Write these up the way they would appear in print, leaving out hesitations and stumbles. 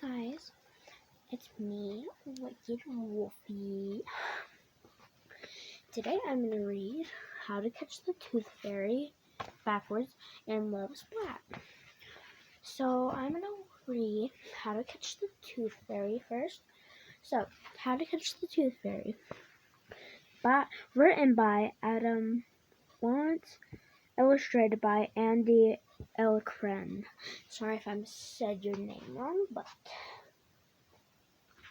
guys, it's me, Wicked Wolfie. Today I'm going to read How to Catch the Tooth Fairy backwards in Love Splat. So I'm going to read How to Catch the Tooth Fairy first. So, How to Catch the Tooth Fairy. Written by Adam Lawrence, illustrated by Andy Elkren. Sorry if I said your name wrong, but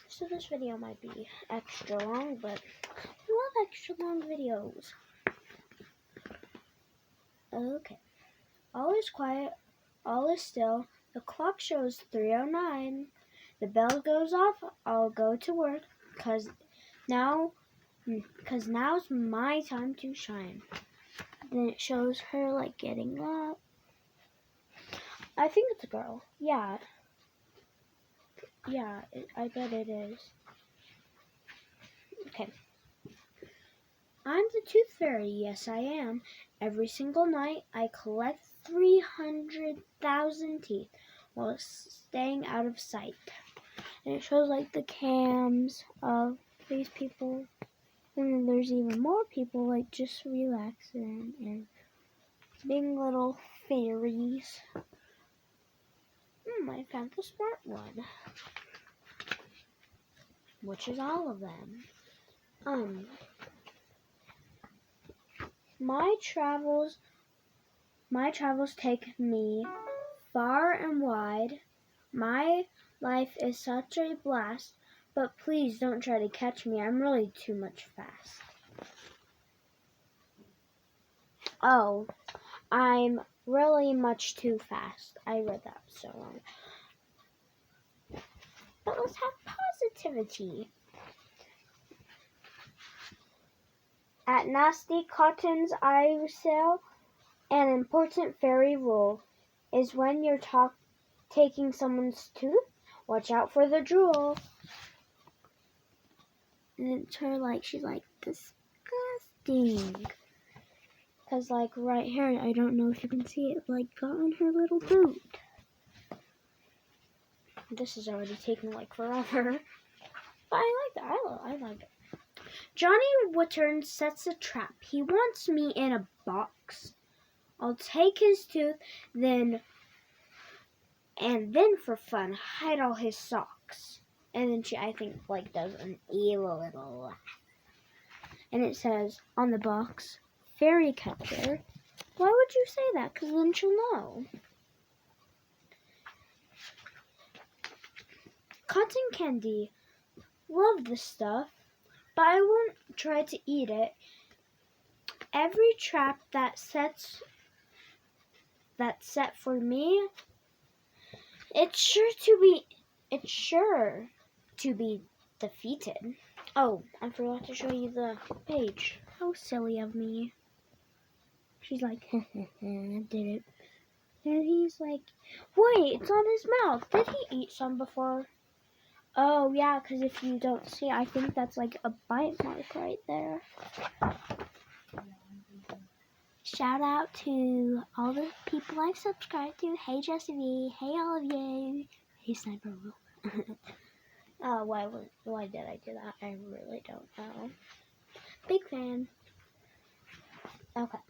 so this video might be extra long, but I love extra long videos. Okay. All is quiet, all is still. The clock shows 3:09. The bell goes off, I'll go to work, cause now's my time to shine. Then it shows her like getting up. I think it's a girl. Yeah, I bet it is. Okay. I'm the Tooth Fairy, yes I am. Every single night I collect 300,000 teeth while staying out of sight. And it shows like the cams of these people. And then there's even more people like just relaxing and being little fairies. I found the smart one. Which is all of them. My travels take me far and wide. My life is such a blast, but please don't try to catch me. I'm really too much fast. Oh, I'm really much too fast. I read that so wrong. But let's have positivity. At Nasty Cotton's I sell, an important fairy rule is when you're taking someone's tooth, watch out for the drool. And it's her like, she's like, disgusting. Because like right here, I don't know if you can see it, like got on her little boot. This is already taking like forever. But I like that, I like it. Johnny Wootern sets a trap. He wants me in a box. I'll take his tooth, then for fun, hide all his socks. And then she, I think, like, does an evil little laugh. And it says on the box, Fairy Catcher. Why would you say that? Because then she'll know. Cotton candy. Love this stuff, but I won't try to eat it. Every trap that's set for me, it's sure to be defeated. Oh, I forgot to show you the page. How silly of me. She's like, I did it. And he's like, wait, it's on his mouth. Did he eat some before? Oh, yeah, because if you don't see, I think that's like a bite mark right there. Shout out to all the people I've subscribed to. Hey, Jessie V. Hey, all of you. Hey, Sniper Will. Why did I do that? I really don't know. Big fan. Okay.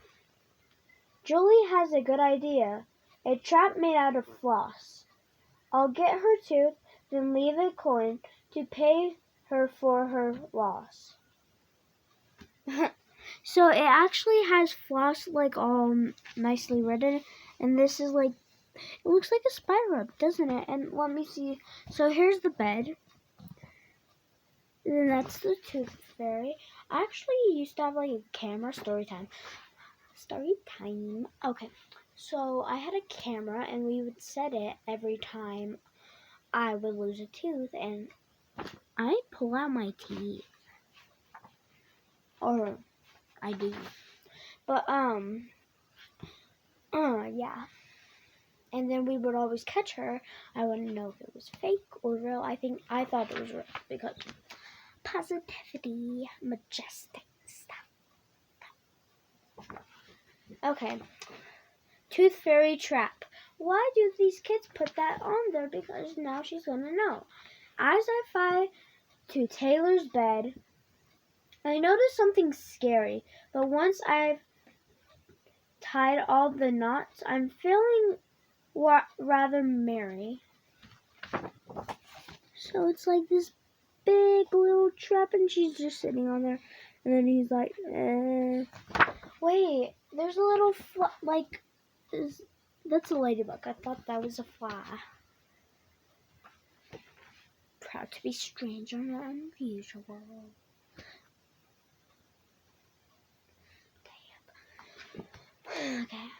Julie has a good idea. A trap made out of floss. I'll get her tooth, then leave a coin to pay her for her loss. So it actually has floss like all nicely written, and this is like, it looks like a spiral, doesn't it? And let me see. So here's the bed. And that's the Tooth Fairy. I actually used to have like a camera story time. Okay. So I had a camera and we would set it every time I would lose a tooth and I pull out my teeth. Or I do. But yeah. And then we would always catch her. I wouldn't know if it was fake or real. I thought it was real because positivity, majestic stuff. Okay. Tooth Fairy trap. why do these kids put that on there? Because now she's gonna know. As I fly to Taylor's bed, I noticed something scary, but once I've tied all the knots, I'm feeling rather merry. So it's like this big little trap, and she's just sitting on there, and then he's like, wait, there's a little that's a ladybug. I thought that was a fly. Proud to be strange and unusual. Okay.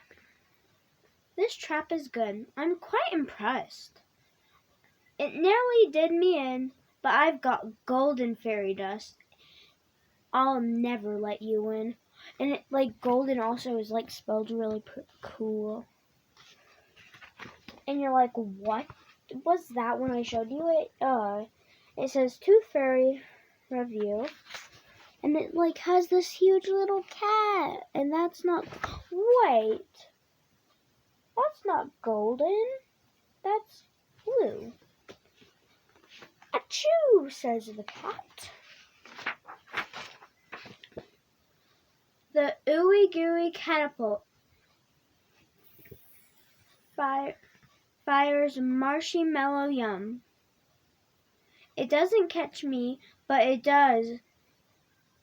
This trap is good. I'm quite impressed. It nearly did me in, but I've got golden fairy dust. I'll never let you in. And it, like, golden also is like spelled really cool. And you're like, what was that when I showed you it? It says Tooth Fairy Review. And it like has this huge little cat. And that's not, wait. That's not golden. That's blue. Achoo, says the cat. The ooey gooey catapult fires marshy mellow yum. It doesn't catch me, but it does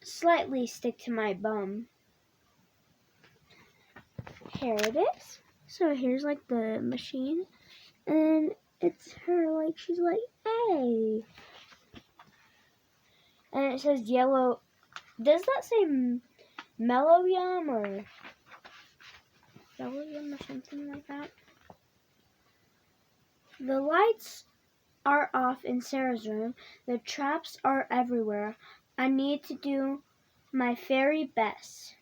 slightly stick to my bum. Here it is. So here's like the machine, and it's her, like, she's like, hey. And it says yellow. Does that say mellow yum or yellow yum or something like that? The lights are off in Sarah's room. The traps are everywhere. I need to do my very best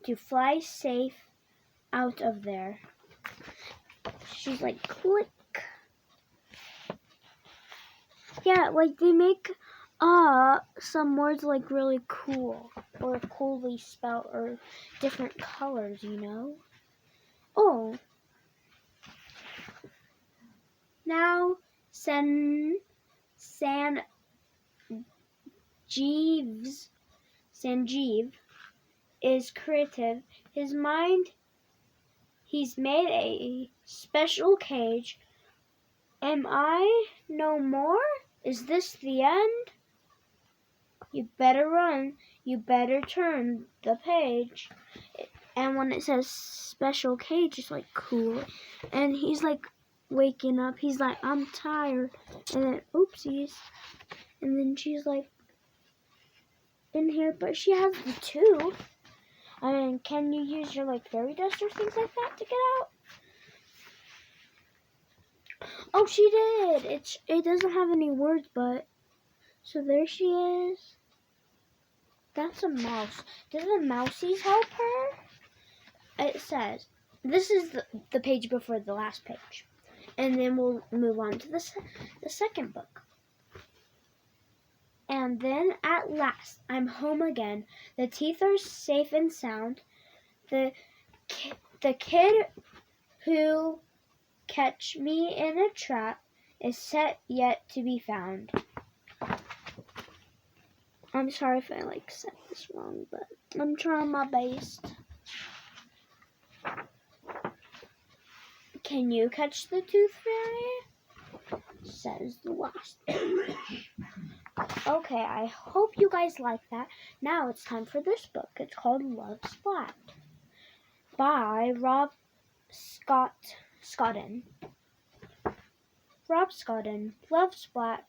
to fly safe out of there. She's like, click. Yeah, like they make some words like really cool or coolly spelled or different colors, you know? Oh. Now Sanjeev is creative. His mind, he's made a special cage. Am I no more? Is this the end? You better run. You better turn the page. And when it says special cage, it's like cool. And he's like waking up. He's like, I'm tired. And then, oopsies. And then she's like in here, but she has the two. I mean, can you use your like fairy dust or things like that to get out? Oh, she did. It doesn't have any words, but so there she is. That's a mouse. Did the mousies help her? It says, this is the page before the last page. And then we'll move on to the second book. And then at last, I'm home again. The teeth are safe and sound. The kid who catch me in a trap is set yet to be found. I'm sorry if I like said this wrong, but I'm trying my best. Can you catch the Tooth Fairy? Says the last page. Okay, I hope you guys like that. Now it's time for this book. It's called Love Splat by Rob Scotton. Rob Scotton, Love Splat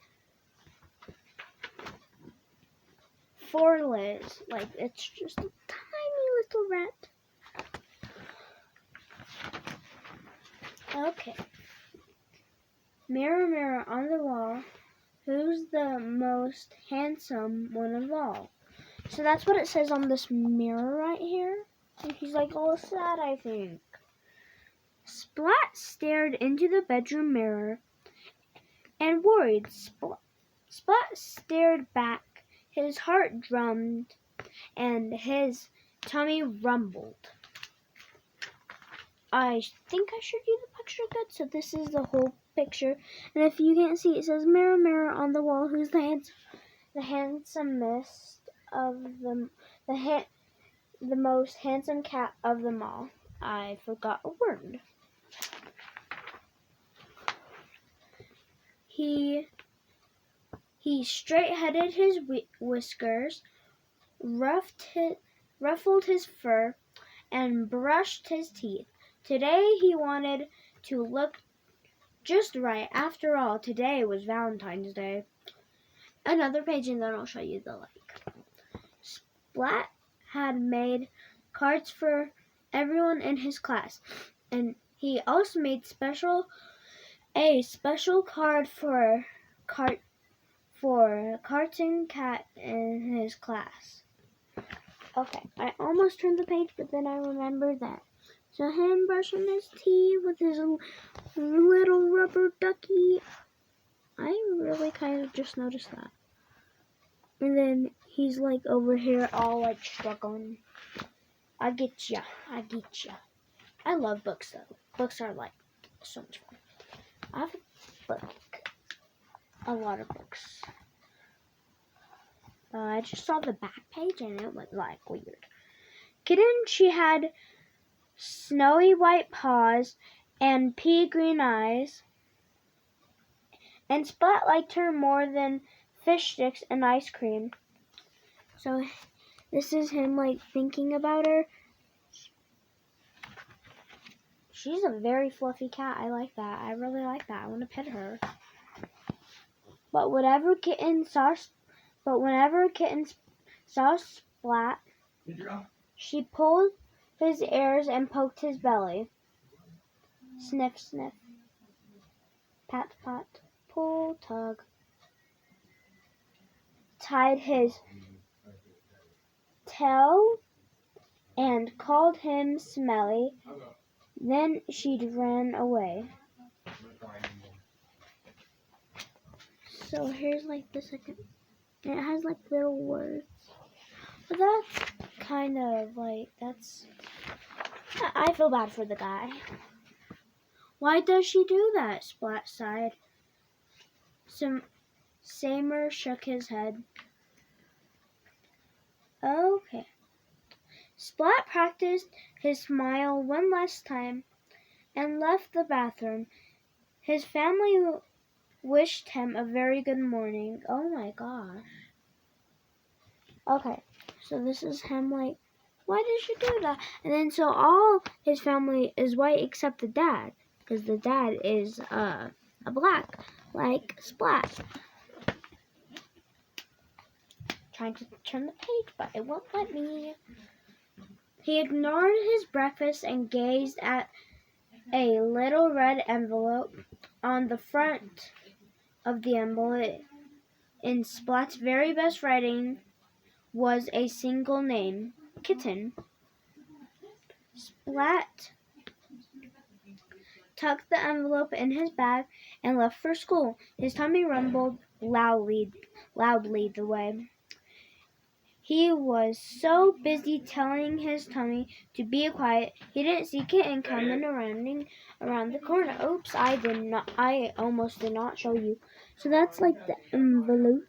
for Liz. Like, it's just a tiny little rat. Okay. Mirror, mirror on the wall, who's the most handsome one of all? So that's what it says on this mirror right here. And he's like all sad, I think. Splat stared into the bedroom mirror and worried. Splat stared back. His heart drummed and his tummy rumbled. I think I showed you the picture good, so this is the whole picture. And if you can't see, it says, "Mirror, mirror on the wall, who's the handsomest of them, the most handsome cat of them all." I forgot a word. He straight-headed his whiskers, ruffled his fur, and brushed his teeth. Today he wanted to look just right. After all, today was Valentine's Day. Another page, and then I'll show you the Splat had made cards for everyone in his class, and he also made a special card for Carton Cat in his class. Okay, I almost turned the page, but then I remembered that. So him brushing his teeth with his little rubber ducky. I really kind of just noticed that. And then he's like over here all like struggling. I get ya. I love books though. Books are like so much fun. I have a lot of books. I just saw the back page and it was like weird. Kitten, she had snowy white paws and pea green eyes, and Splat liked her more than fish sticks and ice cream. So this is him like thinking about her. She's a very fluffy cat. I like that. I really like that. I want to pet her. But whenever Kitten saw Splat, she pulled his ears and poked his belly. Sniff, sniff. Pat, pat. Pull, tug. Tied his tail and called him Smelly. Then she'd ran away. So here's like the second. And it has like little words. But that's kind of like, I feel bad for the guy. Why does she do that? Splat sighed. Samer shook his head. Okay. Splat practiced his smile one last time and left the bathroom. His family wished him a very good morning. Oh my gosh. Okay, so this is him like, why did you do that? And then so all his family is white except the dad, because the dad is a black, like Splat. Trying to turn the page, but it won't let me. He ignored his breakfast and gazed at a little red envelope. On the front of the envelope, in Splat's very best writing, was a single name, Kitten. Splat tucked the envelope in his bag and left for school. His tummy rumbled loudly the way. He was so busy telling his tummy to be quiet, he didn't see Kitten coming around the corner. Oops, I almost did not show you. So that's like the envelope.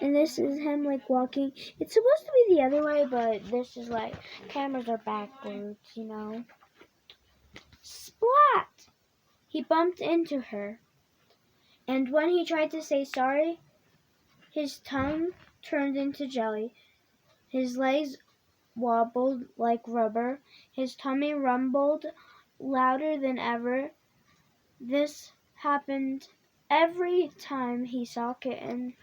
And this is him like walking. It's supposed to be the other way, but this is like, cameras are backwards, you know. Splat! He bumped into her. And when he tried to say sorry, his tongue turned into jelly. His legs wobbled like rubber. His tummy rumbled louder than ever. This happened every time he saw Kitten.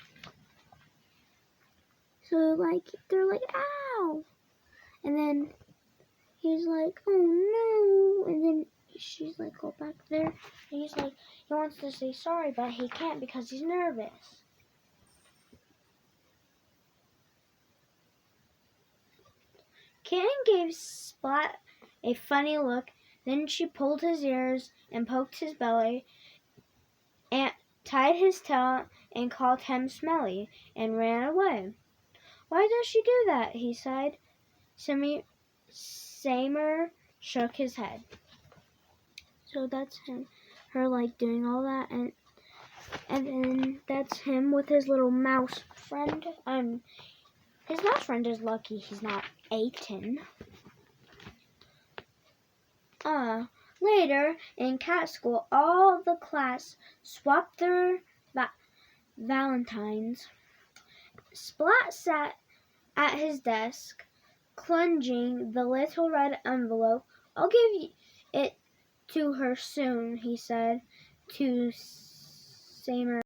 So like they're like, ow! And then he's like, oh no! And then she's like, go back there. And he's like, he wants to say sorry, but he can't because he's nervous. Kitten gave Splat a funny look. Then she pulled his ears and poked his belly, and tied his tail and called him Smelly, and ran away. Why does she do that? He sighed. Samer shook his head. So that's him, her like doing all that, and then that's him with his little mouse friend. His mouse friend is lucky he's not eaten. Later in cat school, all the class swapped their valentines. Splat sat at his desk, clutching the little red envelope. "I'll give it to her soon," he said to Seymour.